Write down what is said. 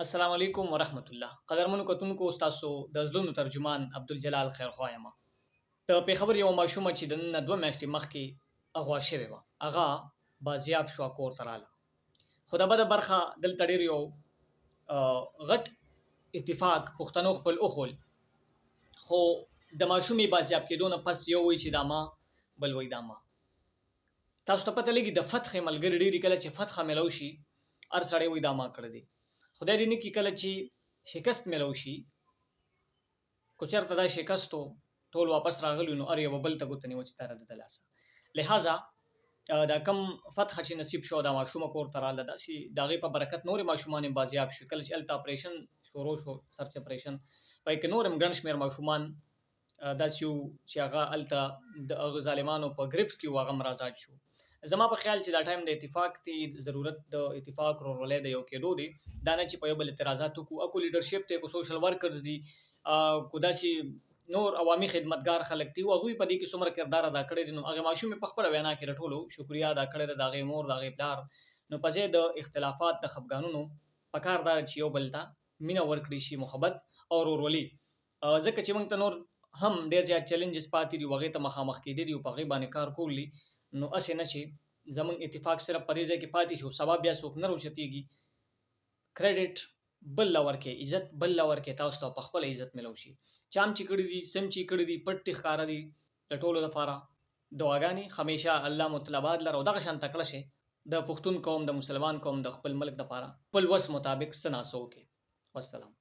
السلام علیکم ورحمت الله. قدرمنو کتونکو تاسو د زلونو ترجمان عبدالجلال خیرخوا یم. د پیښور یو ماشومه چې د نن 2 میاشتې مخکې اغوا شوې وه، هغه بازیاب شوه، کور ته راله. خو د بده برخه دلته ډېر یو غټ اتفاق پښتنو خپل وښول، خو د ماشومې بازیاب کېدو نه پس یو وایي چې دا ما، بل وایي دا ما. تاسو ته پته لګي د فتحې ملګري ډېرې کله چې فتحه میلاو شي، هر سړی وایي دا ما کړی دی. خدای دې نه کړي کله چې شکست میلاو شي، که چېرته دا شکست و ټول واپس راغلي نو هر یو بل ته ګوته نیوه چې دا راده د لاسه. لهذا دا کم فتحه چې نصیب شو، دا ماشومه کور ته راله، داسې د هغې په برکت نورې ماشومان هم بازیاب شوې. کله چې هلته اپریشن شروع شو، سرچ اپریشن، په هغې کې نور هم ګڼ شمېر ماشومان داسې وو چې هغه هلته د هغه ظالمانو په ګرفت کې وو، هغه هم رازاد شو. زما په خیال چې دا ټایم د اتفاق دی، ضرورت د اتفاق ورورولۍ د یو کېدو دی. دا نه چې په یو بل اعتراضات وکړو. اکو لیډرشپ دی، کو سوشل ورکرز دي، کو داسې نور عوامي خدمتګار خلک دي، هغوی په دې کې څومره کردار ادا کړی دی. نو هغې ماشومې په خپله وینا کې رټولو شکریه ادا کړې ده، د هغې مور، د هغې پلار. نو په ځای د اختلافات، د خفګانونو، پکار ده چې یو بل ته مینه ورکړي شي، محبت او ورورولي. ځکه چې موږ ته نور هم ډېر زیات چیلنجز پاتې دي، هغې ته مخامخ کېدی دي او په هغې باندې کار کول دي. نو هسې نه چې زموږ اتفاق صرف په دې ځای کې پاتې شي او سبا بیا څوک نه راوچتېږي. کریډټ بل له ورکړئ، عزت بل له ورکړئ، تاسو ته په خپله عزت میلاو شي. چا هم چې کړي دي، سم چې کړي دي، پټ دي، ښکاره دي، د ټولو لپاره دعاګانې همیشه الله مطلبات لره. او دغه شان تکړه شئ د پښتون قوم، د مسلمان قوم، د خپل ملک دپاره خپل وس مطابق څه ناڅه وکړئ. والسلام.